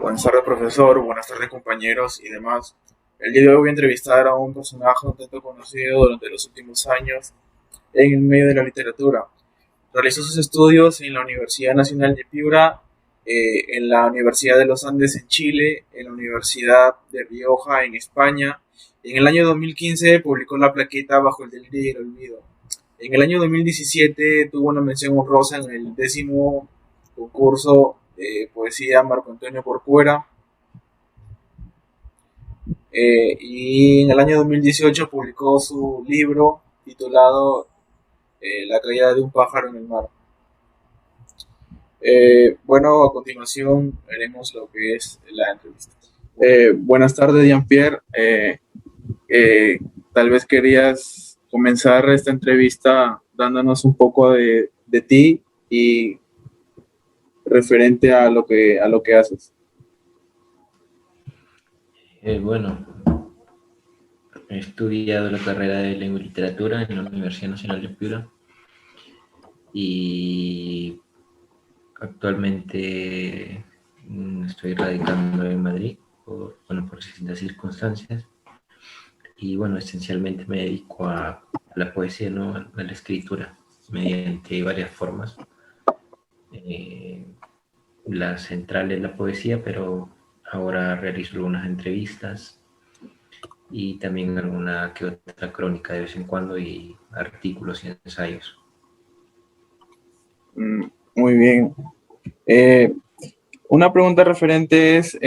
Buenas tardes, profesor. Buenas tardes, compañeros y demás. El día de hoy voy a entrevistar a un personaje un tanto conocido durante los últimos años en el medio de la literatura. Realizó sus estudios en la Universidad Nacional de Piura, en la Universidad de los Andes en Chile, en la Universidad de Rioja en España. En el año 2015 publicó la plaqueta Bajo el delirio y el olvido. En el año 2017 tuvo una mención honrosa en el 10º concurso de poesía Marco Antonio Corcuera. Y en el año 2018 publicó su libro titulado La caída de un pájaro en el mar. Bueno, a continuación haremos lo que es la entrevista. Buenas tardes, Jean-Pierre. Eh, Tal vez querías comenzar esta entrevista dándonos un poco de ti y referente a lo que haces. Bueno, he estudiado la carrera de Lengua y Literatura en la Universidad Nacional de Piura y actualmente estoy radicando en Madrid por distintas circunstancias y bueno, esencialmente me dedico a la poesía, ¿no? A la escritura mediante varias formas. Eh, la central es la poesía, pero ahora realizo algunas entrevistas y también alguna que otra crónica de vez en cuando y artículos y ensayos. Muy bien. Eh, una pregunta referente es,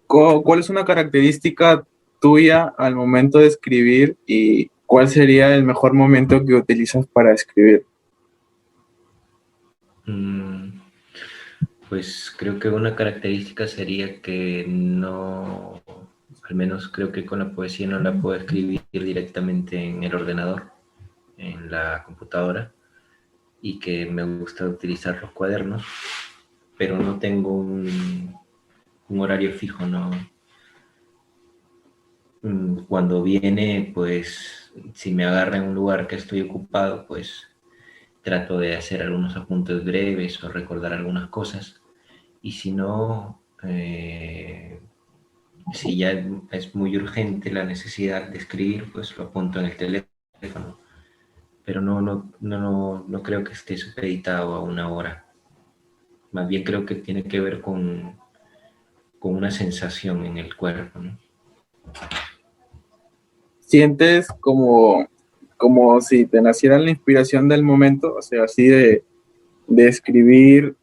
¿cuál es una característica tuya al momento de escribir y cuál sería el mejor momento que utilizas para escribir? Pues creo que una característica sería que no, al menos creo que con la poesía no la puedo escribir directamente en el ordenador, en la computadora, y que me gusta utilizar los cuadernos, pero no tengo un horario fijo, ¿no? Cuando viene, pues si me agarra en un lugar que estoy ocupado, pues trato de hacer algunos apuntes breves o recordar algunas cosas. Y si no, si ya es muy urgente la necesidad de escribir, pues lo apunto en el teléfono. Pero no creo que esté supeditado a una hora. Más bien creo que tiene que ver con una sensación en el cuerpo, ¿no? ¿Sientes como si te naciera la inspiración del momento? O sea, así de escribir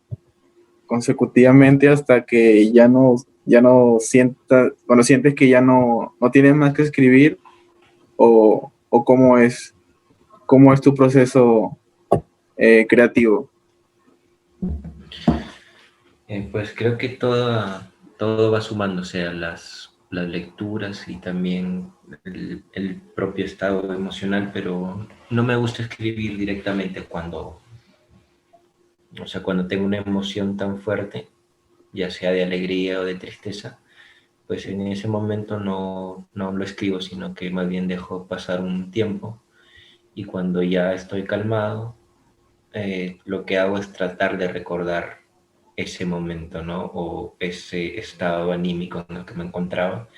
consecutivamente hasta que ya no sientas, cuando sientes que ya no tienes más que escribir, o cómo es tu proceso creativo. Pues creo que todo va sumándose a las lecturas y también el propio estado emocional, pero no me gusta escribir directamente cuando tengo una emoción tan fuerte, ya sea de alegría o de tristeza, pues en ese momento no lo escribo, sino que más bien dejo pasar un tiempo y cuando ya estoy calmado, lo que hago es tratar de recordar ese momento, ¿no? O ese estado anímico en el que me encontraba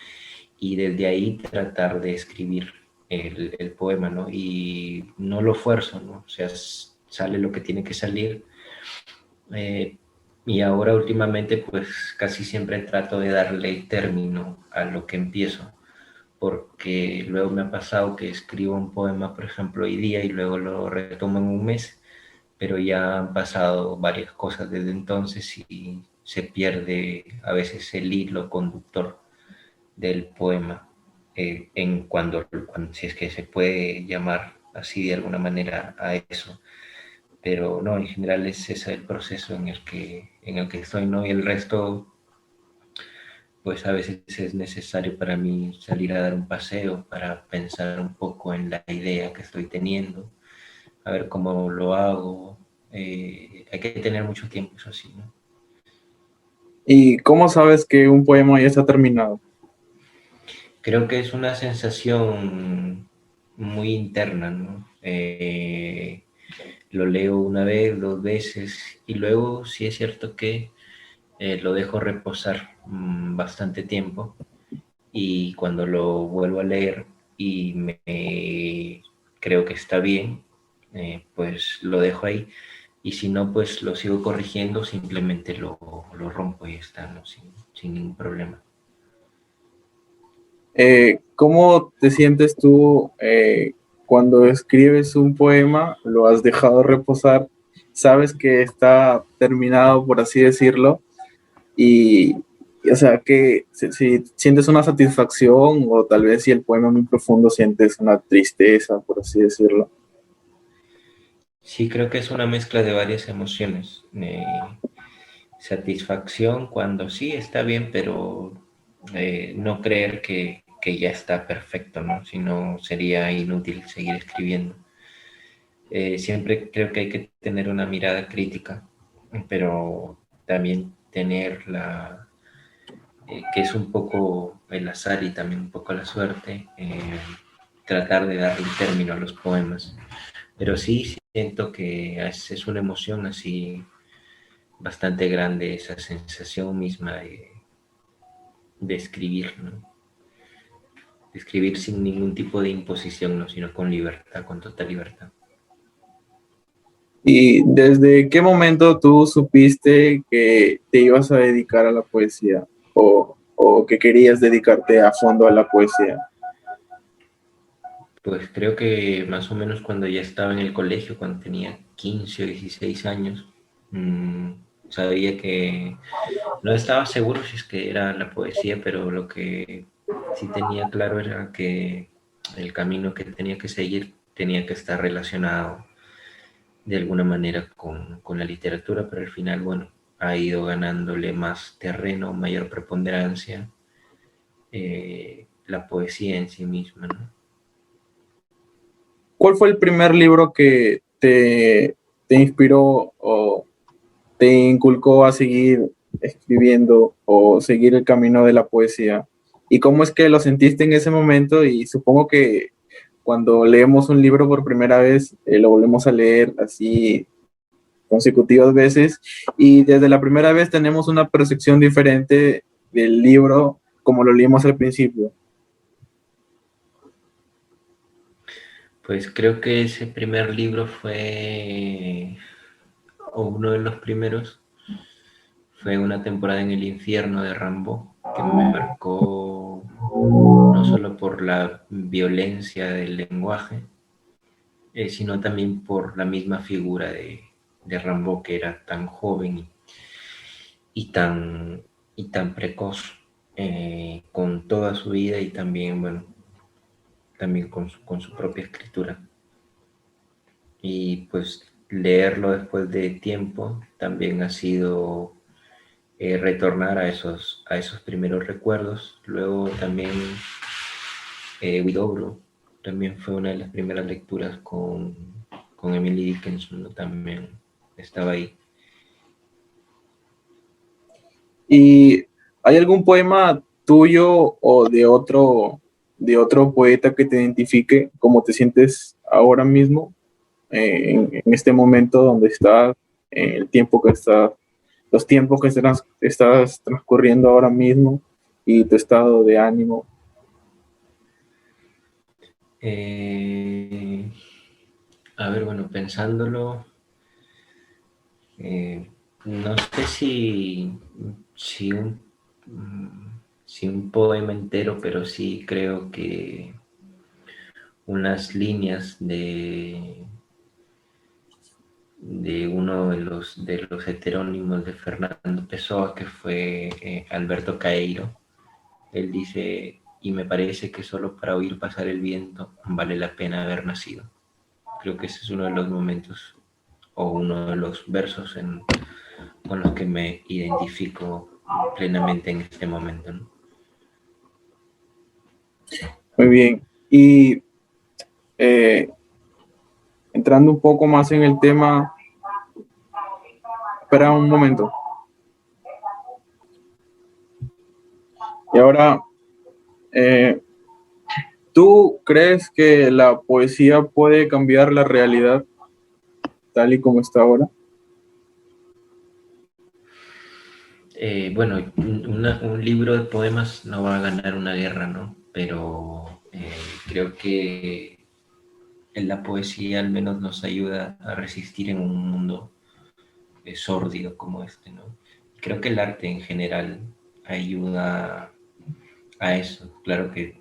y desde ahí tratar de escribir el poema, ¿no? Y no lo fuerzo, ¿no? O sea, sale lo que tiene que salir. Eh, y ahora últimamente pues casi siempre trato de darle término a lo que empiezo, porque luego me ha pasado que escribo un poema, por ejemplo, hoy día y luego lo retomo en un mes, pero ya han pasado varias cosas desde entonces y se pierde a veces el hilo conductor del poema, si es que se puede llamar así de alguna manera a eso. Pero no, en general es ese el proceso en el que estoy, ¿no? Y el resto, pues a veces es necesario para mí salir a dar un paseo para pensar un poco en la idea que estoy teniendo, a ver cómo lo hago. Hay que tener mucho tiempo, eso sí, ¿no? ¿Y cómo sabes que un poema ya está terminado? Creo que es una sensación muy interna, ¿no? Lo leo una vez, dos veces, y luego sí es cierto que lo dejo reposar bastante tiempo y cuando lo vuelvo a leer y creo que está bien, pues lo dejo ahí. Y si no, pues lo sigo corrigiendo, simplemente lo rompo y está, ¿no? Sin ningún problema. ¿Cómo te sientes tú cuando escribes un poema, lo has dejado reposar, sabes que está terminado, por así decirlo, y, o sea, que si sientes una satisfacción o tal vez si el poema es muy profundo sientes una tristeza, por así decirlo? Sí, creo que es una mezcla de varias emociones. Satisfacción cuando sí está bien, pero no creer que ya está perfecto, ¿no? Si no, sería inútil seguir escribiendo. Siempre creo que hay que tener una mirada crítica, pero también tener que es un poco el azar y también un poco la suerte, tratar de darle un término a los poemas. Pero sí siento que es una emoción así bastante grande, esa sensación misma de escribir, ¿no? De escribir sin ningún tipo de imposición, ¿no? Sino con libertad, con total libertad. ¿Y desde qué momento tú supiste que te ibas a dedicar a la poesía o que querías dedicarte a fondo a la poesía? Pues creo que más o menos cuando ya estaba en el colegio, cuando tenía 15 o 16 años, mmm, sabía que no estaba seguro si es que era la poesía, pero lo que sí tenía claro era que el camino que tenía que seguir tenía que estar relacionado de alguna manera con la literatura, pero al final, bueno, ha ido ganándole más terreno, mayor preponderancia, la poesía en sí misma, ¿no? ¿Cuál fue el primer libro que te inspiró o te inculcó a seguir escribiendo o seguir el camino de la poesía? ¿Y cómo es que lo sentiste en ese momento? Y supongo que cuando leemos un libro por primera vez, lo volvemos a leer así consecutivas veces y desde la primera vez tenemos una percepción diferente del libro como lo leímos al principio. Pues creo que ese primer libro o uno de los primeros, fue Una temporada en el infierno de Rambo, que me marcó no solo por la violencia del lenguaje, sino también por la misma figura de Rambo, que era tan joven y tan, y tan precoz, con toda su vida y también, bueno, también con su propia escritura. Y pues leerlo después de tiempo también ha sido retornar a esos primeros recuerdos. Luego también Widobro también fue una de las primeras lecturas con Emily Dickinson, ¿no? También estaba ahí. ¿Y hay algún poema tuyo o de otro poeta que te identifique cómo te sientes ahora mismo, en este momento donde estás, el tiempo que estás, los tiempos que estás transcurriendo ahora mismo y tu estado de ánimo? Eh, a ver, bueno, pensándolo, no sé si, un, si un poema entero, pero sí creo que unas líneas de uno de los heterónimos de Fernando Pessoa, que fue Alberto Caeiro. Él dice, y me parece que solo para oír pasar el viento vale la pena haber nacido. Creo que ese es uno de los momentos o uno de los versos con los que me identifico plenamente en este momento, ¿no? Muy bien. Y eh, entrando un poco más en el tema, espera un momento. Y ahora, eh, ¿tú crees que la poesía puede cambiar la realidad tal y como está ahora? Bueno, un libro de poemas no va a ganar una guerra, ¿no? Pero creo que en la poesía al menos nos ayuda a resistir en un mundo sórdido como este, ¿no? Creo que el arte en general ayuda a eso. Claro que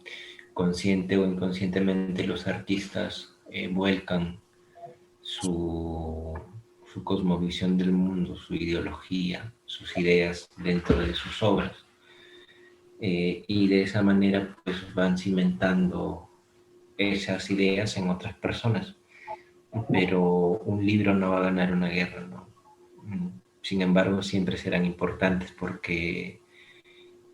consciente o inconscientemente los artistas vuelcan su, su cosmovisión del mundo, su ideología, sus ideas dentro de sus obras. Y de esa manera pues van cimentando esas ideas en otras personas. Pero un libro no va a ganar una guerra, ¿no? Sin embargo, siempre serán importantes porque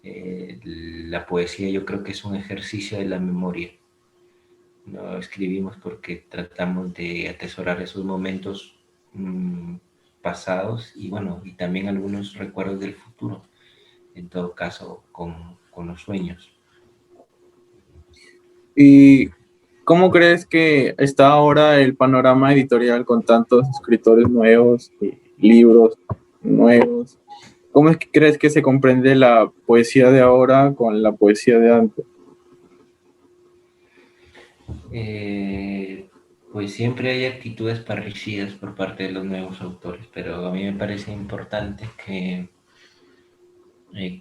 la poesía yo creo que es un ejercicio de la memoria. No escribimos porque tratamos de atesorar esos momentos mmm, pasados y bueno, y también algunos recuerdos del futuro, en todo caso con los sueños. ¿Y cómo crees que está ahora el panorama editorial con tantos escritores nuevos y libros nuevos? ¿Cómo es que crees que se comprende la poesía de ahora con la poesía de antes? Eh, pues siempre hay actitudes parricidas por parte de los nuevos autores, pero a mí me parece importante que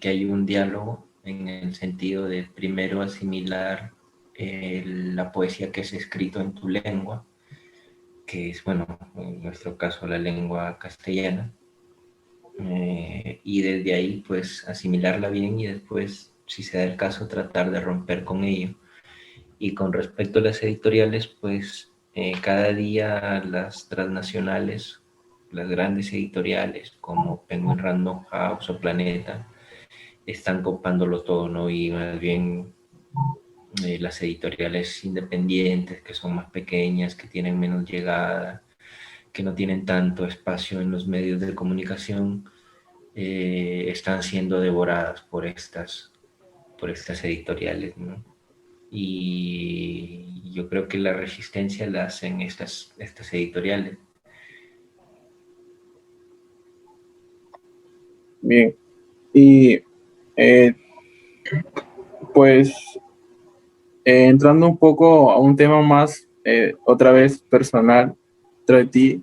hay un diálogo en el sentido de primero asimilar la poesía que es escrito en tu lengua, que es, bueno, en nuestro caso la lengua castellana, y desde ahí pues asimilarla bien y después, si se da el caso, tratar de romper con ello. Y con respecto a las editoriales, pues cada día las transnacionales, las grandes editoriales como Penguin Random House o Planeta, están copándolo todo, ¿no? Y más bien las editoriales independientes, que son más pequeñas, que tienen menos llegada, que no tienen tanto espacio en los medios de comunicación, están siendo devoradas por estas editoriales, ¿no? Y yo creo que la resistencia la hacen estas editoriales. Bien. Y eh, pues entrando un poco a un tema más, otra vez personal, de ti,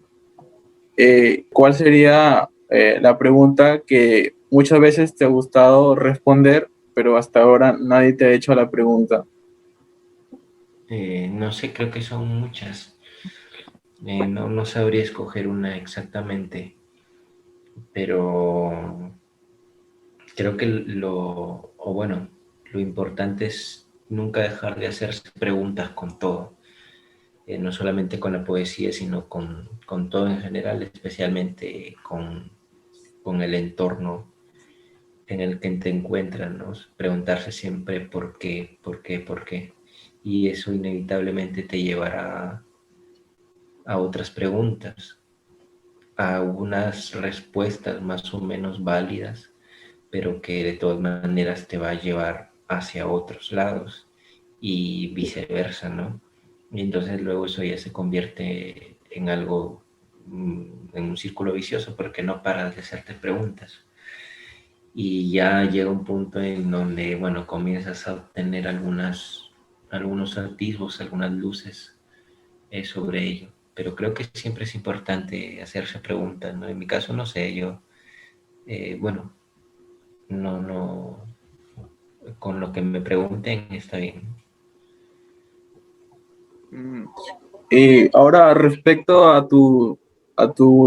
¿cuál sería la pregunta que muchas veces te ha gustado responder, pero hasta ahora nadie te ha hecho la pregunta? No sé, creo que son muchas. No sabría escoger una exactamente, pero creo que lo importante es nunca dejar de hacerse preguntas con todo, no solamente con la poesía, sino con todo en general, especialmente con el entorno en el que te encuentras, ¿no? Preguntarse siempre por qué, por qué, por qué. Y eso inevitablemente te llevará a otras preguntas, a unas respuestas más o menos válidas, pero que de todas maneras te va a llevar hacia otros lados y viceversa, ¿no? Y entonces luego eso ya se convierte en algo, en un círculo vicioso porque no paras de hacerte preguntas. Y ya llega un punto en donde, bueno, comienzas a obtener algunos atisbos, algunas luces sobre ello. Pero creo que siempre es importante hacerse preguntas, ¿no? En mi caso, no sé, yo, bueno, no, con lo que me pregunten está bien. Mm. Y ahora, respecto a tu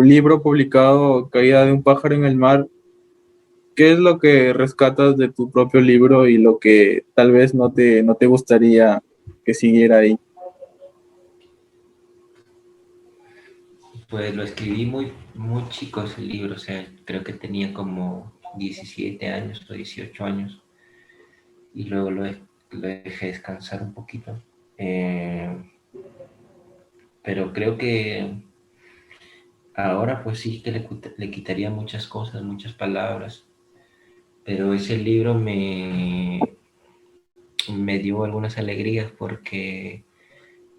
libro publicado, Caída de un pájaro en el mar, ¿qué es lo que rescatas de tu propio libro y lo que tal vez no te gustaría que siguiera ahí? Pues lo escribí muy chico ese libro, o sea, creo que tenía como 17 años o 18 años y luego lo dejé descansar un poquito. Eh, pero creo que ahora pues sí que le quitaría muchas cosas, muchas palabras, pero ese libro me dio algunas alegrías porque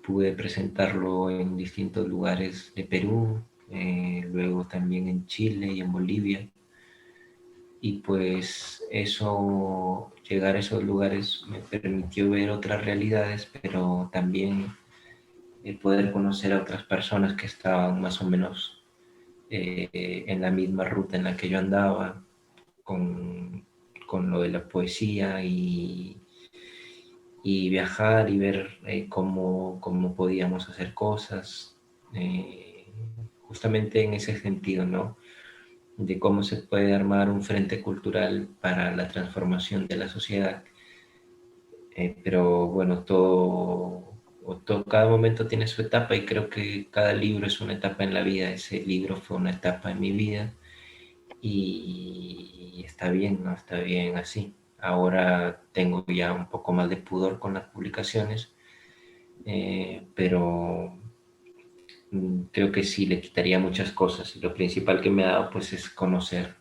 pude presentarlo en distintos lugares de Perú, luego también en Chile y en Bolivia. y pues eso, llegar a esos lugares me permitió ver otras realidades, pero también poder conocer a otras personas que estaban más o menos en la misma ruta en la que yo andaba, con, con lo de la poesía y viajar y ver cómo podíamos hacer cosas, eh, justamente en ese sentido, ¿no? De cómo se puede armar un frente cultural para la transformación de la sociedad. Pero bueno, cada momento tiene su etapa y creo que cada libro es una etapa en la vida. Ese libro fue una etapa en mi vida y está bien, ¿no? Está bien así. Ahora tengo ya un poco más de pudor con las publicaciones, pero creo que sí le quitaría muchas cosas y lo principal que me ha dado pues es conocer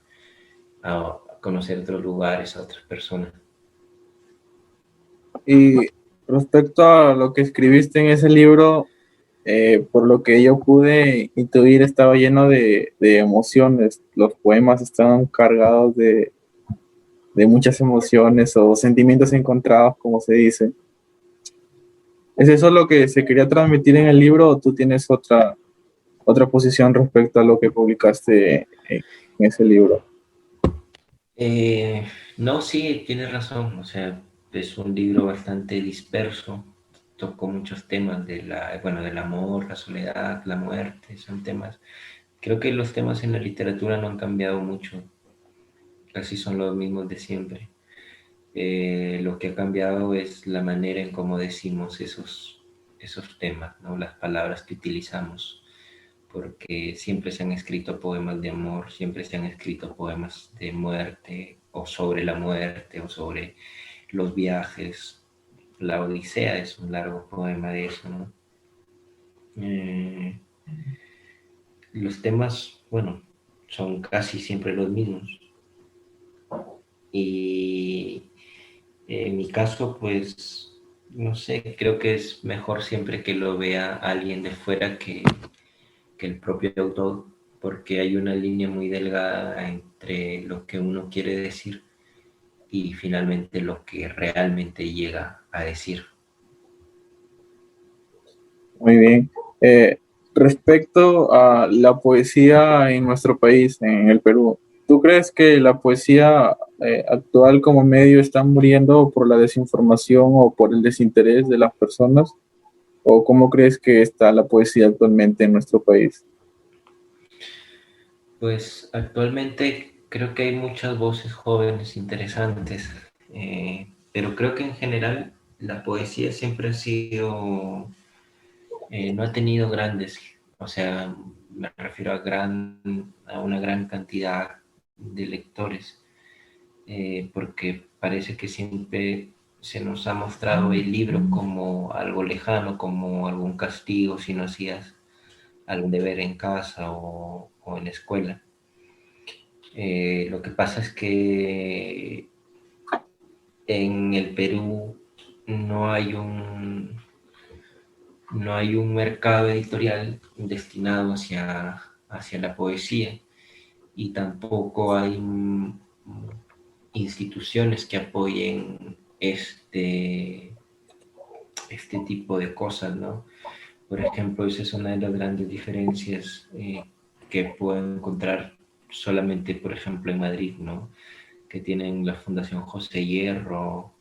otros lugares, a otras personas. Y respecto a lo que escribiste en ese libro, por lo que yo pude intuir, estaba lleno de emociones. Los poemas estaban cargados de muchas emociones o sentimientos encontrados, como se dice. ¿Es eso lo que se quería transmitir en el libro o tú tienes otra posición respecto a lo que publicaste en ese libro? Eh, no, sí, tienes razón. O sea, es un libro bastante disperso. Tocó muchos temas bueno, del amor, la soledad, la muerte. Son temas. Creo que los temas en la literatura no han cambiado mucho. Casi son los mismos de siempre. Lo que ha cambiado es la manera en cómo decimos esos temas, ¿no? Las palabras que utilizamos, porque siempre se han escrito poemas de amor, siempre se han escrito poemas de muerte o sobre la muerte o sobre los viajes. La Odisea es un largo poema de eso, ¿no? Eh, los temas, bueno, son casi siempre los mismos. Y en mi caso, pues, no sé, creo que es mejor siempre que lo vea alguien de fuera que el propio autor, porque hay una línea muy delgada entre lo que uno quiere decir y finalmente lo que realmente llega a decir. Muy bien. Respecto a la poesía en nuestro país, en el Perú, ¿tú crees que la poesía actual como medio está muriendo por la desinformación o por el desinterés de las personas? ¿O cómo crees que está la poesía actualmente en nuestro país? Pues actualmente creo que hay muchas voces jóvenes interesantes, pero creo que en general la poesía siempre ha sido, no ha tenido grandes, o sea, me refiero a una gran cantidad de lectores, porque parece que siempre se nos ha mostrado el libro como algo lejano, como algún castigo si no hacías algún deber en casa o en la escuela. Lo que pasa es que en el Perú no hay un, no hay un mercado editorial destinado hacia la poesía y tampoco hay instituciones que apoyen este tipo de cosas, ¿no? Por ejemplo, esa es una de las grandes diferencias que puedo encontrar solamente, por ejemplo, en Madrid, ¿no? Que tienen la Fundación José Hierro,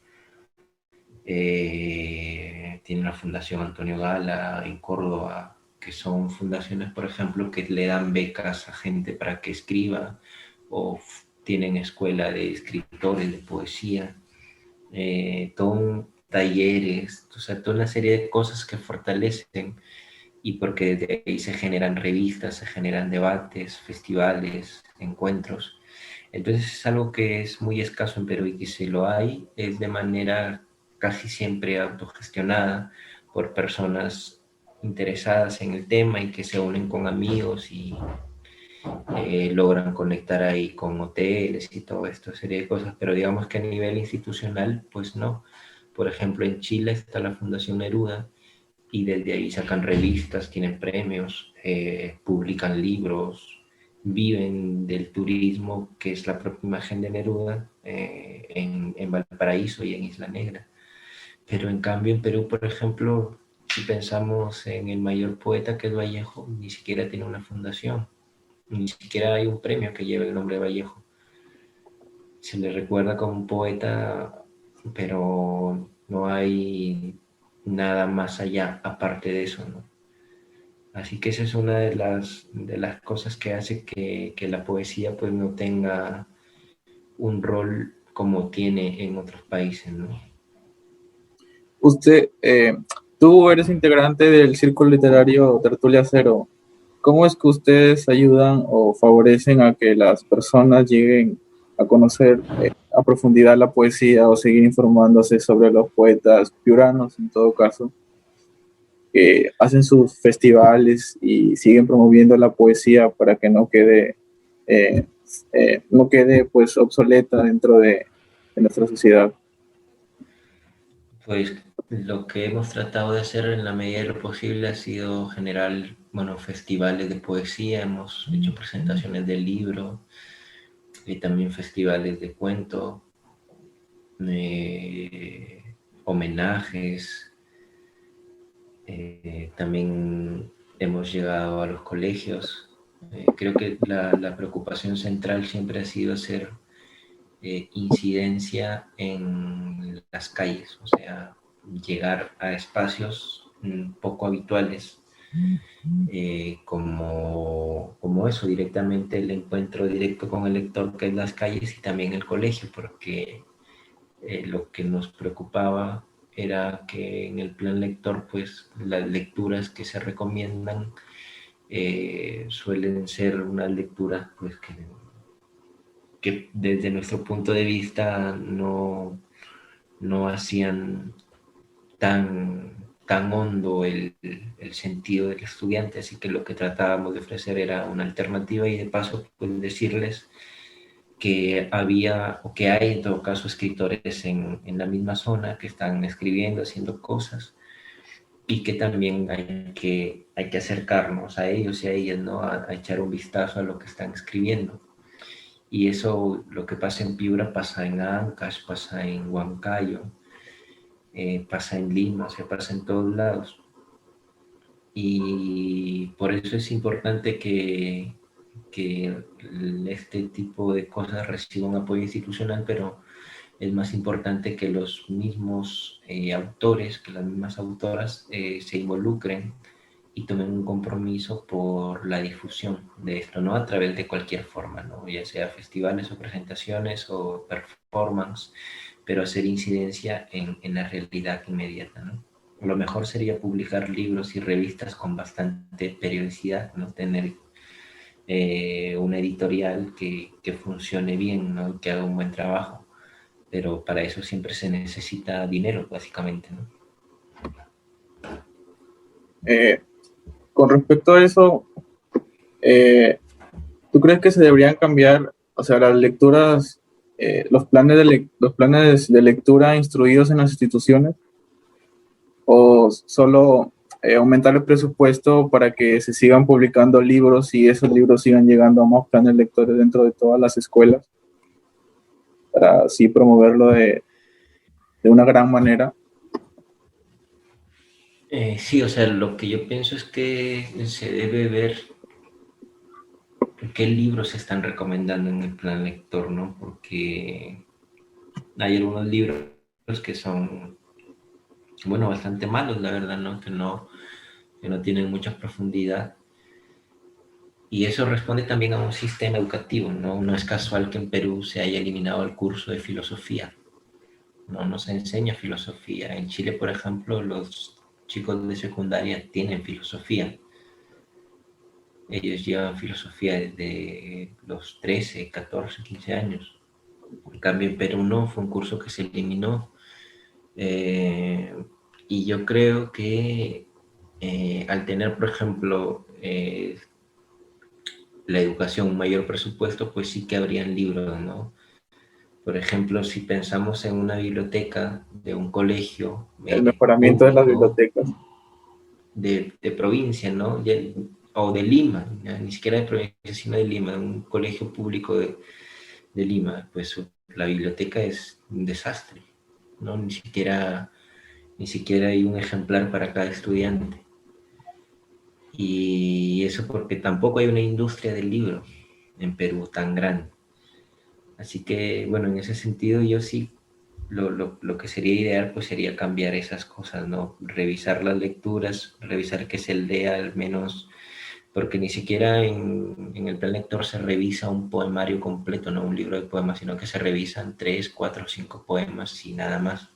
tienen la Fundación Antonio Gala en Córdoba, que son fundaciones, por ejemplo, que le dan becas a gente para que escriba, o tienen escuela de escritores de poesía, talleres, o sea, toda una serie de cosas que fortalecen y porque desde ahí se generan revistas, se generan debates, festivales, encuentros. Entonces es algo que es muy escaso en Perú y que si lo hay es de manera casi siempre autogestionada por personas interesadas en el tema y que se unen con amigos y logran conectar ahí con hoteles y toda esta serie de cosas, pero digamos que a nivel institucional, pues no. Por ejemplo, en Chile está la Fundación Neruda y desde ahí sacan revistas, tienen premios, publican libros, viven del turismo, que es la propia imagen de Neruda, en Valparaíso y en Isla Negra. Pero en cambio en Perú, por ejemplo, si pensamos en el mayor poeta, que es Vallejo, ni siquiera tiene una fundación, ni siquiera hay un premio que lleve el nombre de Vallejo. Se le recuerda como un poeta, pero no hay nada más allá aparte de eso, ¿no? Así que esa es una de las cosas que hace que la poesía pues no tenga un rol como tiene en otros países, ¿no? Usted, tú eres integrante del Círculo Literario Tertulia Cero. ¿Cómo es que ustedes ayudan o favorecen a que las personas lleguen a conocer a profundidad la poesía o seguir informándose sobre los poetas piuranos, en todo caso, que hacen sus festivales y siguen promoviendo la poesía para que eh, no quede pues obsoleta dentro de nuestra sociedad? Pues lo que hemos tratado de hacer en la medida de lo posible ha sido generar, bueno, festivales de poesía, hemos hecho presentaciones del libro y también festivales de cuento, homenajes, también hemos llegado a los colegios. Creo que la preocupación central siempre ha sido hacer incidencia en las calles, o sea, llegar a espacios poco habituales, como eso, directamente el encuentro directo con el lector, que es las calles y también el colegio, porque lo que nos preocupaba era que en el plan lector, pues las lecturas que se recomiendan suelen ser unas lecturas pues que desde nuestro punto de vista no hacían tan hondo el sentido del estudiante, así que lo que tratábamos de ofrecer era una alternativa y de paso pues decirles que había o que hay en todo caso escritores en la misma zona que están escribiendo, haciendo cosas y que también hay que acercarnos a ellos y a ellas, ¿no? A echar un vistazo a lo que están escribiendo. Y eso, lo que pasa en Piura, pasa en Ancash, pasa en Huancayo, pasa en Lima, se pasa en todos lados. Y por eso es importante que este tipo de cosas reciban apoyo institucional, pero es más importante que los mismos autores, que las mismas autoras se involucren y tomen un compromiso por la difusión de esto, ¿no? A través de cualquier forma, ¿no? Ya sea festivales o presentaciones o performance, pero hacer incidencia en la realidad inmediata, ¿no? Lo mejor sería publicar libros y revistas con bastante periodicidad, ¿no? Tener una editorial que funcione bien, ¿no? Que haga un buen trabajo, pero para eso siempre se necesita dinero, básicamente, ¿no? Eh, con respecto a eso, eh, ¿tú crees que se deberían cambiar, o sea, las lecturas, los planes de lectura instruidos en las instituciones, o solo aumentar el presupuesto para que se sigan publicando libros y esos libros sigan llegando a más planes lectores dentro de todas las escuelas para así promoverlo de una gran manera? Sí, o sea, lo que yo pienso es que se debe ver qué libros se están recomendando en el plan lector, ¿no? Porque hay algunos libros que son, bueno, bastante malos, la verdad, ¿no? Que no tienen mucha profundidad. Y eso responde también a un sistema educativo, ¿no? No es casual que en Perú se haya eliminado el curso de filosofía. No se enseña filosofía. En Chile, por ejemplo, los chicos de secundaria tienen filosofía. Ellos llevan filosofía desde los 13, 14, 15 años. En cambio, en Perú no, fue un curso que se eliminó. Eh, y yo creo que al tener, por ejemplo, la educación un mayor presupuesto, pues sí que habrían libros, ¿no? Por ejemplo, si pensamos en una biblioteca de un colegio El mejoramiento de las público bibliotecas. de provincia, ¿no? Ya, o de Lima, ni siquiera de provincia, sino de Lima, un colegio público de Lima, pues la biblioteca es un desastre, ¿no? Ni siquiera hay un ejemplar para cada estudiante. Y eso porque tampoco hay una industria del libro en Perú tan grande. Así que, bueno, en ese sentido yo sí, lo que sería ideal pues sería cambiar esas cosas, ¿no? Revisar las lecturas, revisar que se lea al menos, porque ni siquiera en el plan lector se revisa un poemario completo, no un libro de poemas, sino que se revisan 3, 4, 5 poemas y nada más.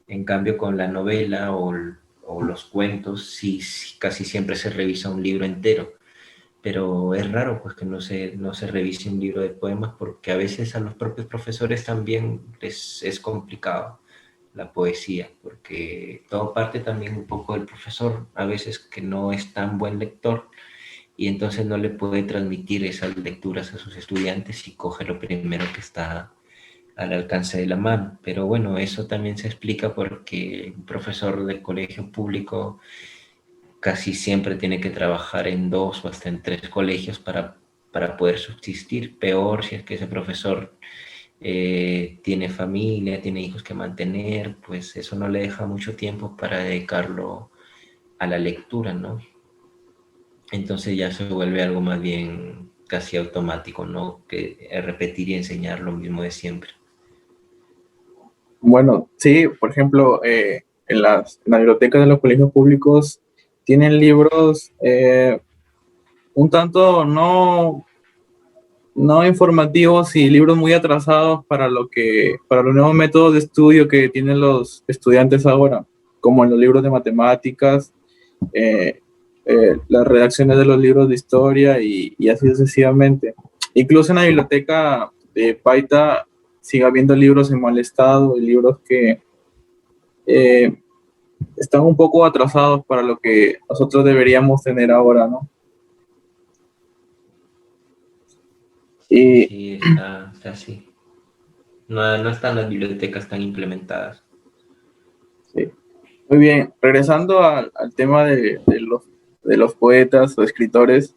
En cambio, con la novela o los cuentos, sí, sí, casi siempre se revisa un libro entero, pero es raro pues que no se revise un libro de poemas porque a veces a los propios profesores también es complicado la poesía, porque todo parte también un poco del profesor, a veces que no es tan buen lector y entonces no le puede transmitir esas lecturas a sus estudiantes y coge lo primero que está al alcance de la mano. Pero bueno, eso también se explica porque un profesor de colegio público casi siempre tiene que trabajar en 2 o hasta en 3 colegios para poder subsistir. Peor si es que ese profesor tiene familia, tiene hijos que mantener, pues eso no le deja mucho tiempo para dedicarlo a la lectura, ¿no? Entonces ya se vuelve algo más bien casi automático, ¿no? Que repetir y enseñar lo mismo de siempre. Bueno, sí, por ejemplo, en las bibliotecas de los colegios públicos tienen libros un tanto no informativos y libros muy atrasados para los nuevos métodos de estudio que tienen los estudiantes ahora, como en los libros de matemáticas, eh, las redacciones de los libros de historia y así sucesivamente. Incluso en la biblioteca de Paita sigue habiendo libros en mal estado y libros que eh, están un poco atrasados para lo que nosotros deberíamos tener ahora, ¿no? Y Sí, está así. No están las bibliotecas tan implementadas. sí. Muy bien, regresando al tema de los poetas o escritores,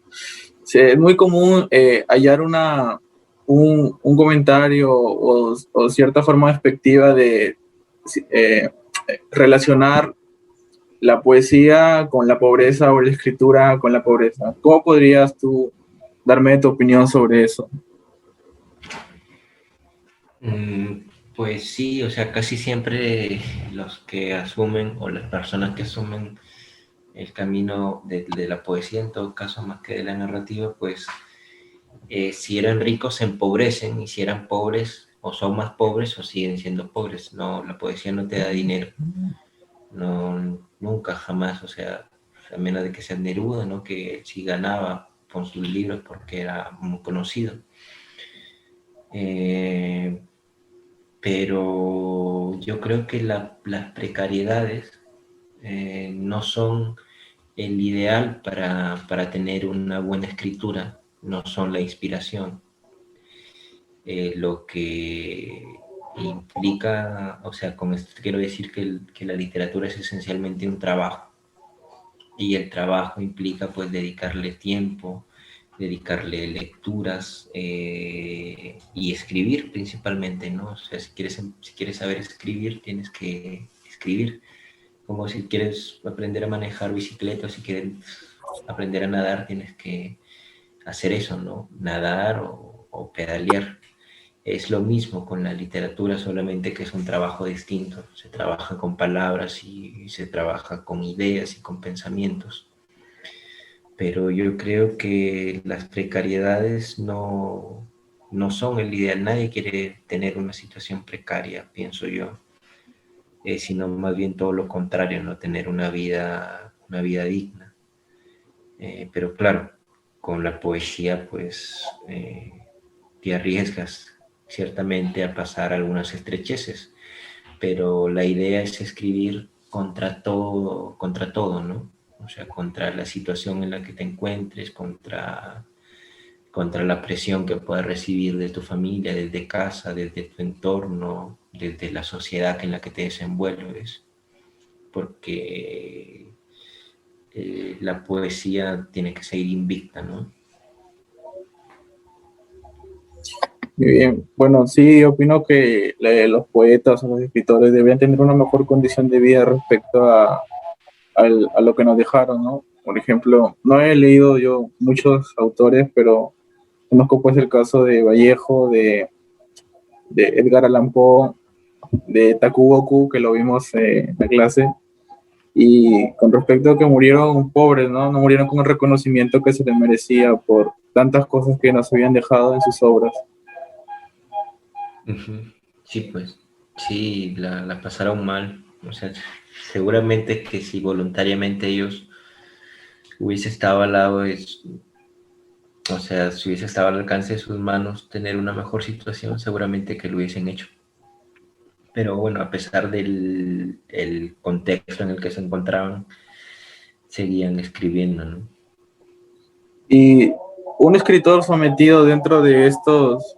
sí, es muy común hallar un comentario o cierta forma despectiva de eh, relacionar la poesía con la pobreza o la escritura con la pobreza. ¿Cómo podrías tú darme tu opinión sobre eso? Mm, pues sí, o sea, casi siempre los que asumen o las personas que asumen el camino de la poesía, en todo caso, más que de la narrativa, pues si eran ricos se empobrecen y si eran pobres o son más pobres o siguen siendo pobres. No, la poesía no te da dinero, no, nunca, jamás, o sea, a menos de que sea Neruda, ¿no? Que sí ganaba con sus libros porque era muy conocido. Eh, pero yo creo que las precariedades no son el ideal para tener una buena escritura, no son la inspiración. Lo que implica, o sea, con esto quiero decir que la literatura es esencialmente un trabajo y el trabajo implica pues dedicarle tiempo, dedicarle lecturas y escribir principalmente, ¿no? O sea, si quieres saber escribir, tienes que escribir. Como si quieres aprender a manejar bicicleta, o si quieres aprender a nadar, tienes que hacer eso, ¿no? Nadar o pedalear. Es lo mismo con la literatura, solamente que es un trabajo distinto. Se trabaja con palabras y se trabaja con ideas y con pensamientos. Pero yo creo que las precariedades no son el ideal. Nadie quiere tener una situación precaria, pienso yo, sino más bien todo lo contrario, no tener una vida digna. Pero claro, con la poesía pues te arriesgas ciertamente a pasar algunas estrecheces, pero la idea es escribir contra todo, ¿no? O sea, contra la situación en la que te encuentres, contra la presión que puedas recibir de tu familia, desde casa, desde tu entorno, desde la sociedad en la que te desenvuelves, porque la poesía tiene que seguir invicta, ¿no? Muy bien. Bueno, sí, opino que los poetas o los escritores deberían tener una mejor condición de vida respecto a lo que nos dejaron, ¿no? Por ejemplo, no he leído yo muchos autores, pero conozco pues el caso de Vallejo, de Edgar Allan Poe, de Takuboku, que lo vimos en la clase, y con respecto a que murieron pobres, ¿no? No murieron con el reconocimiento que se les merecía por tantas cosas que nos habían dejado en sus obras. Uh-huh. Sí, pues, sí, la pasaron mal. O sea, seguramente que si voluntariamente ellos hubiese estado al lado de, o sea, si hubiese estado al alcance de sus manos tener una mejor situación, seguramente que lo hubiesen hecho. Pero bueno, a pesar del el contexto en el que se encontraban, seguían escribiendo, ¿no? Y un escritor sometido dentro de estos,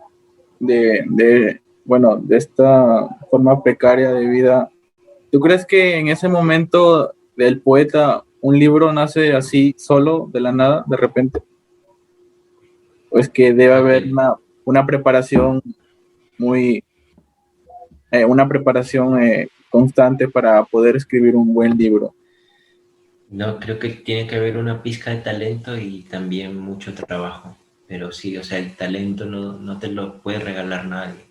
bueno, de esta forma precaria de vida, ¿tú crees que en ese momento del poeta un libro nace así solo, de la nada, de repente? ¿O es que debe haber Eh, una preparación muy, una preparación constante para poder escribir un buen libro? no, creo que tiene que haber una pizca de talento y también mucho trabajo. Pero sí, o sea, el talento no te lo puede regalar nadie.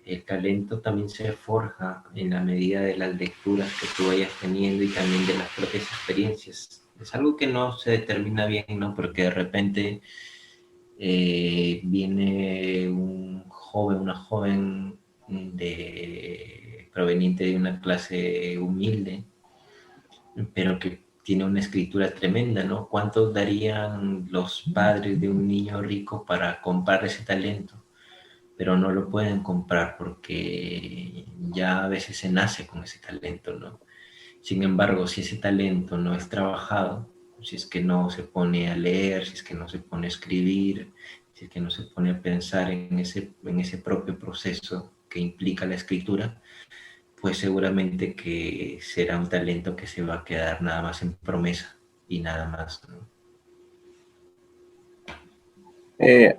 El talento también se forja en la medida de las lecturas que tú vayas teniendo y también de las propias experiencias. Es algo que no se determina bien, ¿no? Porque de repente viene un joven, una joven proveniente de una clase humilde, pero que tiene una escritura tremenda, ¿no? ¿Cuántos darían los padres de un niño rico para comprar ese talento? Pero no lo pueden comprar porque ya a veces se nace con ese talento, ¿no? Sin embargo, si ese talento no es trabajado, si es que no se pone a leer, si es que no se pone a escribir, si es que no se pone a pensar en ese propio proceso que implica la escritura, pues seguramente que será un talento que se va a quedar nada más en promesa y nada más, ¿no?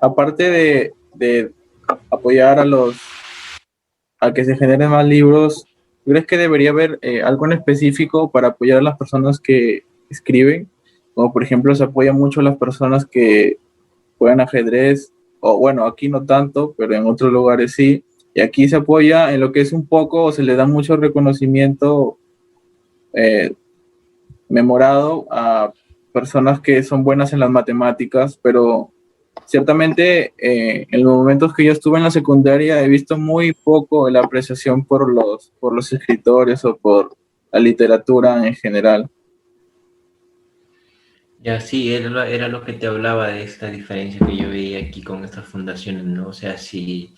Aparte de apoyar a que se generen más libros, ¿crees que debería haber algo en específico para apoyar a las personas que escriben? Como por ejemplo se apoya mucho a las personas que juegan ajedrez, o bueno, aquí no tanto, pero en otros lugares sí. Y aquí se apoya en lo que es un poco, o se le da mucho reconocimiento eh, memorado a personas que son buenas en las matemáticas, pero ciertamente en los momentos que yo estuve en la secundaria he visto muy poco la apreciación por los escritores o por la literatura en general. Ya sí, era lo que te hablaba de esta diferencia que yo veía aquí con estas fundaciones, ¿no? O sea, si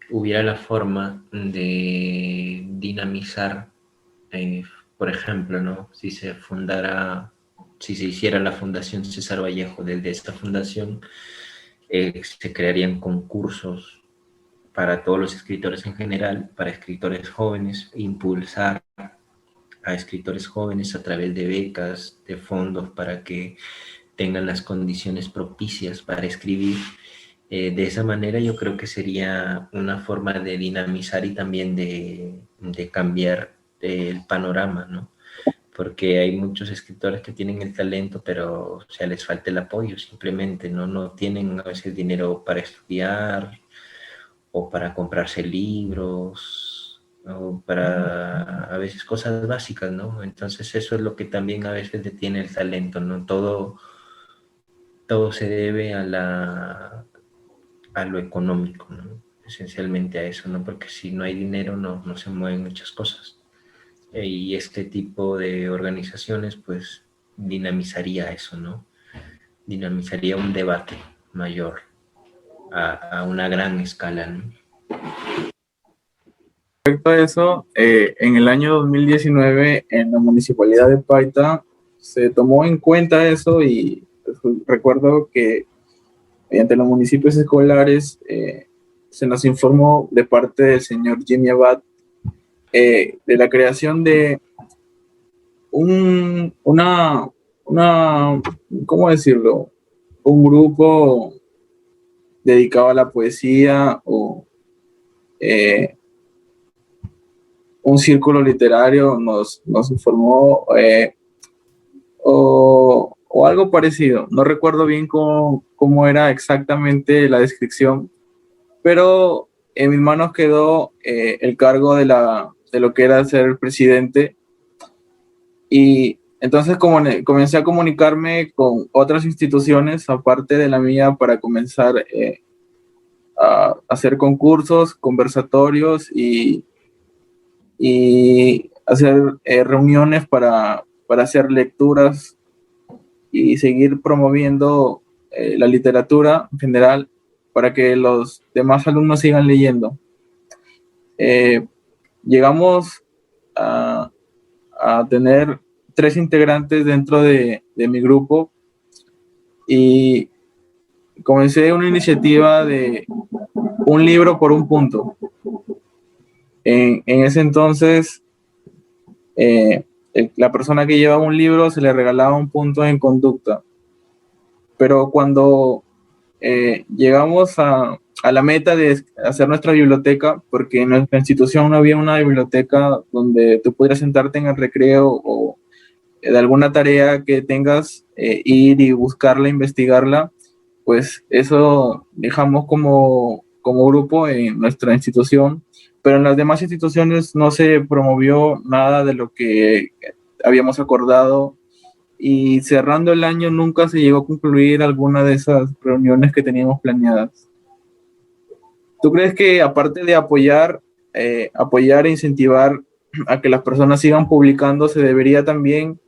hubiera la forma de dinamizar, eh, por ejemplo, ¿no? Si se hiciera la Fundación César Vallejo, desde esta fundación se crearían concursos para todos los escritores en general, para escritores jóvenes, impulsar a escritores jóvenes a través de becas, de fondos para que tengan las condiciones propicias para escribir. De esa manera yo creo que sería una forma de dinamizar y también de cambiar el panorama, ¿no? Porque hay muchos escritores que tienen el talento, pero o sea, les falta el apoyo simplemente, ¿no? No tienen a veces dinero para estudiar o para comprarse libros o para a veces cosas básicas, ¿no? Entonces eso es lo que también a veces detiene el talento, ¿no? Todo se debe a lo económico, ¿no? Esencialmente a eso, ¿no? Porque si no hay dinero no se mueven muchas cosas. Y este tipo de organizaciones pues dinamizaría eso, ¿no? Dinamizaría un debate mayor a una gran escala, ¿no? Respecto a eso, en el año 2019 en la municipalidad de Paita se tomó en cuenta eso y pues, recuerdo que mediante los municipios escolares se nos informó de parte del señor Jimmy Abad de la creación de una, ¿cómo decirlo? Un grupo dedicado a la poesía o eh, un círculo literario nos informó o algo parecido. No recuerdo bien cómo era exactamente la descripción, pero en mis manos quedó el cargo de lo que era ser el presidente. Y entonces comencé a comunicarme con otras instituciones, aparte de la mía, para comenzar a hacer concursos, conversatorios y hacer reuniones para hacer lecturas y seguir promoviendo la literatura en general para que los demás alumnos sigan leyendo. Eh, Llegamos a, a tener 3 integrantes dentro de mi grupo y comencé una iniciativa de un libro por un punto. En ese entonces, la persona que llevaba un libro se le regalaba un punto en conducta, pero cuando llegamos a la meta de hacer nuestra biblioteca, porque en nuestra institución no había una biblioteca donde tú pudieras sentarte en el recreo o de alguna tarea que tengas, ir y buscarla, investigarla, pues eso dejamos como grupo en nuestra institución, pero en las demás instituciones no se promovió nada de lo que habíamos acordado y cerrando el año nunca se llegó a concluir alguna de esas reuniones que teníamos planeadas. ¿Tú crees que aparte de apoyar e incentivar a que las personas sigan publicando, se debería también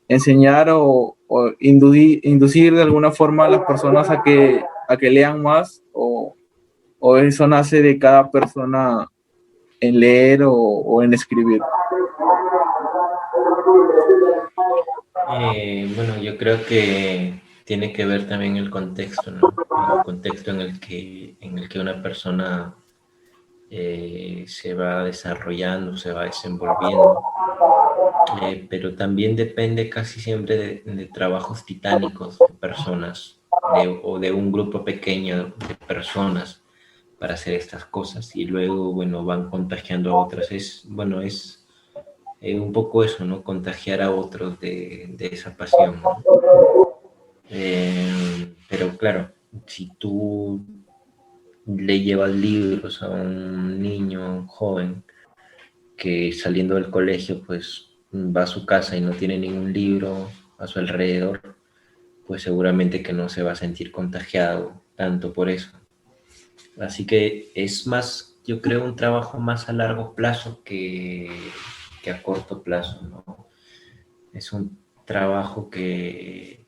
enseñar o inducir de alguna forma a las personas a que lean más o eso nace de cada persona en leer o en escribir? Bueno, yo creo que tiene que ver también el contexto, ¿no? El contexto en el que una persona se va desarrollando, se va desenvolviendo, pero también depende casi siempre de trabajos titánicos de personas o de un grupo pequeño de personas para hacer estas cosas y luego, bueno, van contagiando a otras. Bueno, es un poco eso, ¿no? Contagiar a otros de esa pasión, ¿no? Pero claro, si tú le llevas libros a un niño, un joven, que saliendo del colegio, pues va a su casa y no tiene ningún libro a su alrededor, pues seguramente que no se va a sentir contagiado tanto por eso. Así que es más, yo creo, un trabajo más a largo plazo que a corto plazo, ¿no? Es un trabajo que,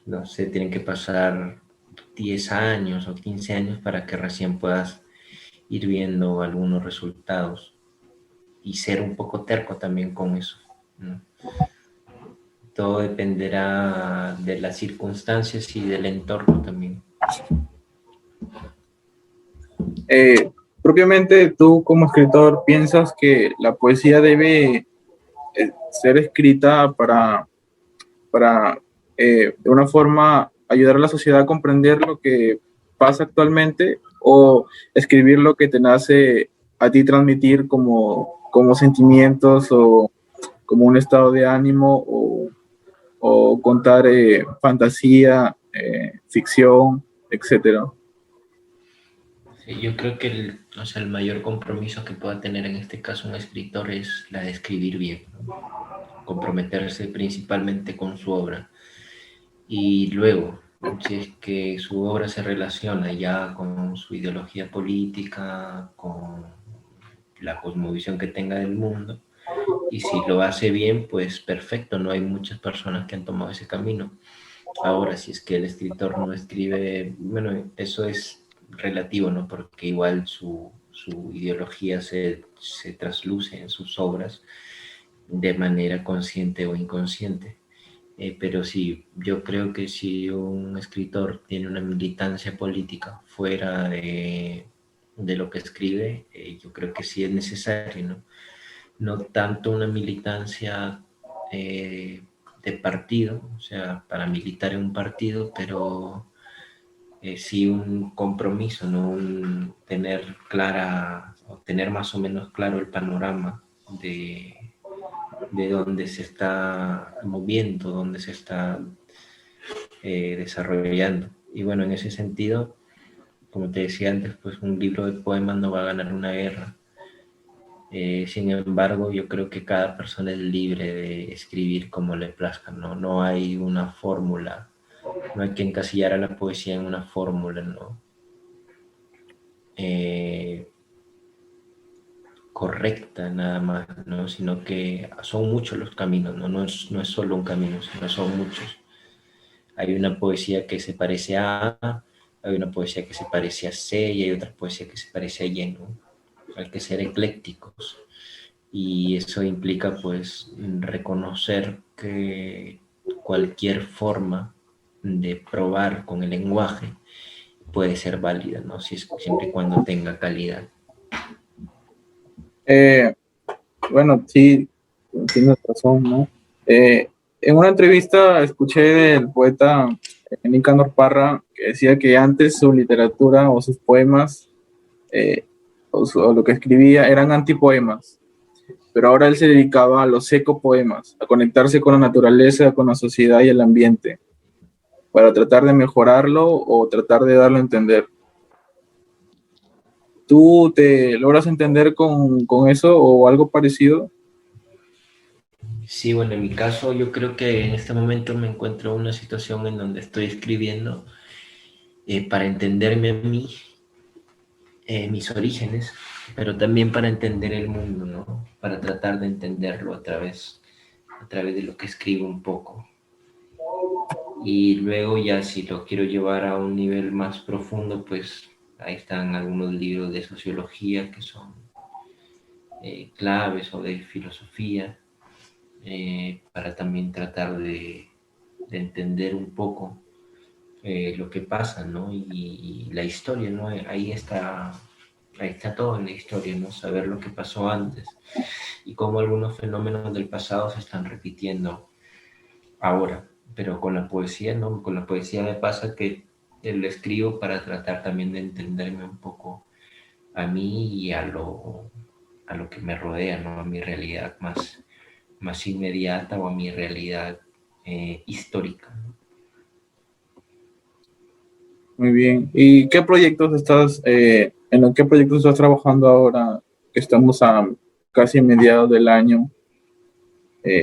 no sé, tienen que pasar 10 años o 15 años para que recién puedas ir viendo algunos resultados y ser un poco terco también con eso, ¿no? Todo dependerá de las circunstancias y del entorno también. Eh, Propiamente tú como escritor piensas que la poesía debe ser escrita para de una forma ayudar a la sociedad a comprender lo que pasa actualmente o escribir lo que te nace a ti transmitir como sentimientos o como un estado de ánimo o contar fantasía, ficción, etcétera. Sí, yo creo que o sea, el mayor compromiso que pueda tener en este caso un escritor es la de escribir bien, ¿no? Comprometerse principalmente con su obra. Y luego, si es que su obra se relaciona ya con su ideología política, con la cosmovisión que tenga del mundo, y si lo hace bien, pues perfecto, no hay muchas personas que han tomado ese camino. Ahora, si es que el escritor no escribe, bueno, eso es relativo, ¿no? Porque igual su ideología se trasluce en sus obras de manera consciente o inconsciente. Pero sí, yo creo que si un escritor tiene una militancia política fuera de lo que escribe, yo creo que sí es necesario, ¿no? no tanto una militancia de partido, o sea, para militar en un partido, pero sí un compromiso, ¿no? Tener clara, o tener más o menos claro el panorama de dónde se está moviendo, dónde se está desarrollando. Y bueno, en ese sentido, como te decía antes, pues un libro de poemas no va a ganar una guerra. Sin embargo, yo creo que cada persona es libre de escribir como le plazca, ¿no? No hay una fórmula, no hay que encasillar a la poesía en una fórmula, ¿no? Eh, correcta nada más, ¿no? Sino que son muchos los caminos, ¿no? No es solo un camino, sino son muchos. Hay una poesía que se parece a A, hay una poesía que se parece a C y hay otra poesía que se parece a Y, ¿no? Hay que ser eclécticos y eso implica pues reconocer que cualquier forma de probar con el lenguaje puede ser válida, ¿no? Siempre y cuando tenga calidad. Eh, bueno, sí, tienes razón, ¿no? Eh, en una entrevista escuché del poeta Nicanor Parra que decía que antes su literatura o sus poemas o lo que escribía eran antipoemas, pero ahora él se dedicaba a los ecopoemas, a conectarse con la naturaleza, con la sociedad y el ambiente, para tratar de mejorarlo o tratar de darlo a entender. ¿Tú te logras entender con eso o algo parecido? Sí, bueno, en mi caso yo creo que en este momento me encuentro en una situación en donde estoy escribiendo para entenderme a mí, mis orígenes, pero también para entender el mundo, ¿no? Para tratar de entenderlo a través de lo que escribo un poco. Y luego ya si lo quiero llevar a un nivel más profundo, pues ahí están algunos libros de sociología que son claves o de filosofía, para también tratar de entender un poco lo que pasa, ¿no? Y la historia, ¿no? Ahí está todo en la historia, ¿no? Saber lo que pasó antes y cómo algunos fenómenos del pasado se están repitiendo ahora. Pero con la poesía, ¿no? Con la poesía me pasa que lo escribo para tratar también de entenderme un poco a mí y a lo que me rodea, ¿no? A mi realidad más inmediata o a mi realidad histórica, ¿no? Muy bien. ¿Y qué proyectos en qué proyectos estás trabajando ahora? Que estamos a casi mediados del año.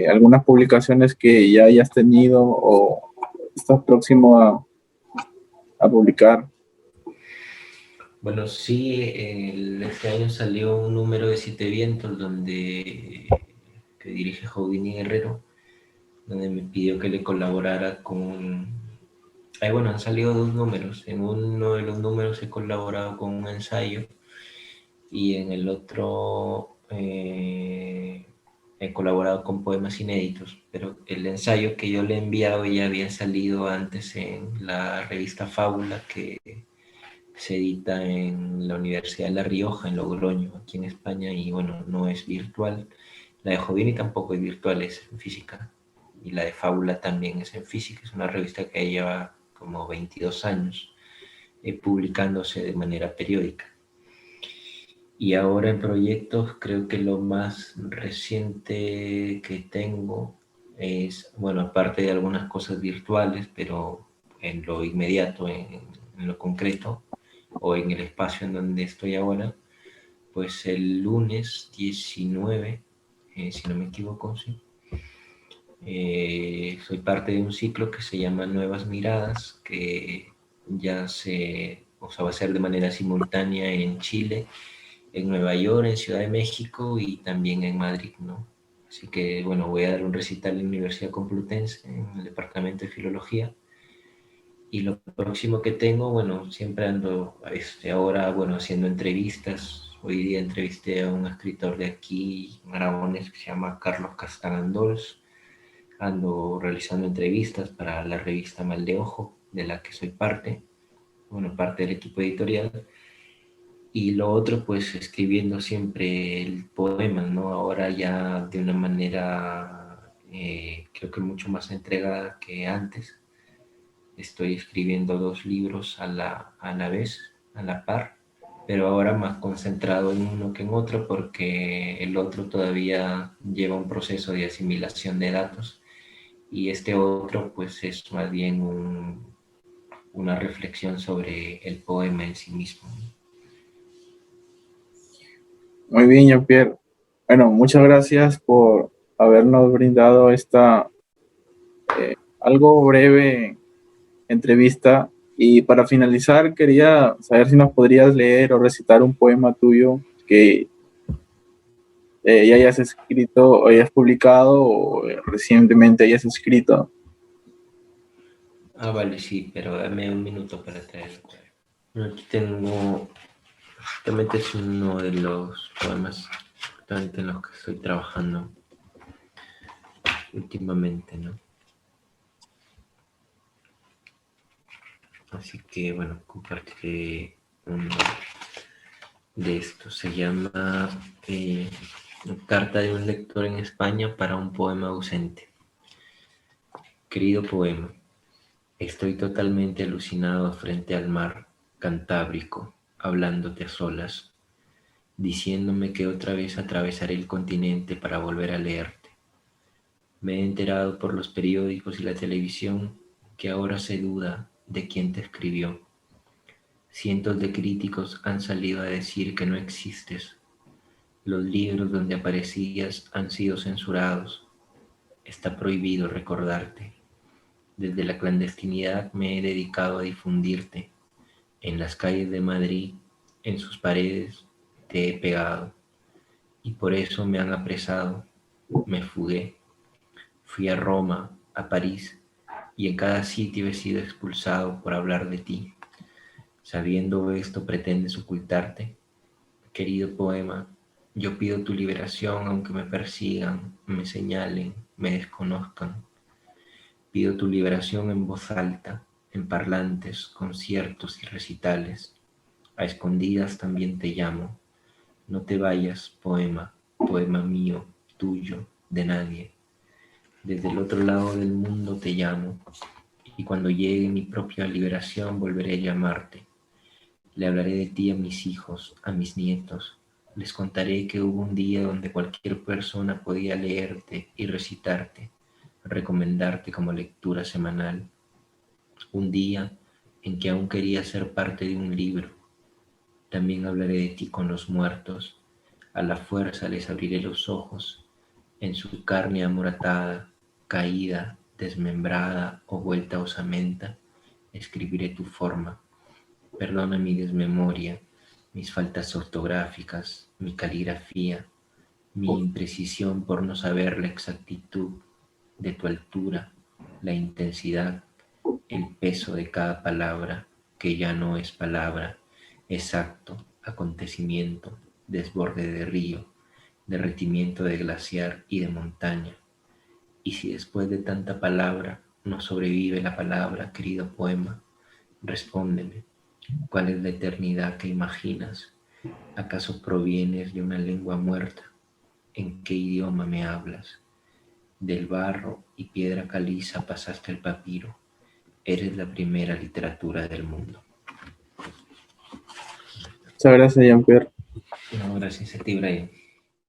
¿Algunas publicaciones que ya hayas tenido o estás próximo a publicar? Bueno, sí, este año salió un número de Siete Vientos que dirige Houdini Guerrero, donde me pidió que le colaborara con... bueno, han salido dos números. En uno de los números he colaborado con un ensayo y en el otro he colaborado con poemas inéditos, pero el ensayo que yo le he enviado ya había salido antes en la revista Fábula, que se edita en la Universidad de La Rioja, en Logroño, aquí en España, y bueno, no es virtual. La de Jovini tampoco es virtual, es en física. Y la de Fábula también es en física, es una revista que lleva como 22 años publicándose de manera periódica. Y ahora en proyectos creo que lo más reciente que tengo es, bueno, aparte de algunas cosas virtuales, pero en lo inmediato, en lo concreto, o en el espacio en donde estoy ahora, pues el lunes 19, si no me equivoco, sí, soy parte de un ciclo que se llama Nuevas Miradas, que o sea, va a ser de manera simultánea en Chile, en Nueva York, en Ciudad de México y también en Madrid, ¿no? Así que, bueno, voy a dar un recital en la Universidad Complutense, en el Departamento de Filología. Y lo próximo que tengo, bueno, siempre ando ahora, bueno, haciendo entrevistas. Hoy día entrevisté a un escritor de aquí, Aragones, que se llama Carlos Castanandols. Ando realizando entrevistas para la revista Mal de Ojo, de la que soy parte, bueno, parte del equipo editorial. Y lo otro, pues escribiendo siempre el poema, ¿no? Ahora ya de una manera creo que mucho más entregada que antes. Estoy escribiendo 2 libros a la vez, a la par, pero ahora más concentrado en uno que en otro porque el otro todavía lleva un proceso de asimilación de datos y este otro pues es más bien una reflexión sobre el poema en sí mismo. Muy bien, Jean-Pierre. Bueno, muchas gracias por habernos brindado esta algo breve entrevista. Y para finalizar, quería saber si nos podrías leer o recitar un poema tuyo que ya hayas escrito o hayas publicado o recientemente hayas escrito. Ah, vale, sí, pero dame un minuto para traerlo. Aquí tengo, justamente es uno de los poemas justamente en los que estoy trabajando últimamente, ¿no? Así que, bueno, compartiré uno de estos. Se llama Carta de un lector en España para un poema ausente. Querido poema, estoy totalmente alucinado frente al mar Cantábrico, hablándote a solas, diciéndome que otra vez atravesaré el continente para volver a leerte. Me he enterado por los periódicos y la televisión que ahora se duda de quién te escribió. Cientos de críticos han salido a decir que no existes. Los libros donde aparecías han sido censurados. Está prohibido recordarte. Desde la clandestinidad me he dedicado a difundirte. En las calles de Madrid, en sus paredes, te he pegado. Y por eso me han apresado. Me fugué. Fui a Roma, a París, y en cada sitio he sido expulsado por hablar de ti. Sabiendo esto, pretendes ocultarte. Querido poema, yo pido tu liberación aunque me persigan, me señalen, me desconozcan. Pido tu liberación en voz alta, en parlantes, conciertos y recitales. A escondidas también te llamo. No te vayas, poema, poema mío, tuyo, de nadie. Desde el otro lado del mundo te llamo, y cuando llegue mi propia liberación volveré a llamarte. Le hablaré de ti a mis hijos, a mis nietos. Les contaré que hubo un día donde cualquier persona podía leerte y recitarte, recomendarte como lectura semanal. Un día en que aún quería ser parte de un libro. También hablaré de ti con los muertos. A la fuerza les abriré los ojos. En su carne amoratada, caída, desmembrada o vuelta osamenta, escribiré tu forma. Perdona mi desmemoria, mis faltas ortográficas, mi caligrafía, mi imprecisión por no saber la exactitud de tu altura, la intensidad, el peso de cada palabra, que ya no es palabra, es acto, acontecimiento, desborde de río, derretimiento de glaciar y de montaña. Y si después de tanta palabra no sobrevive la palabra, querido poema, respóndeme. ¿Cuál es la eternidad que imaginas? ¿Acaso provienes de una lengua muerta? ¿En qué idioma me hablas? Del barro y piedra caliza pasaste el papiro. Eres la primera literatura del mundo. Muchas gracias, Jean-Pierre. No, gracias a ti, Brian.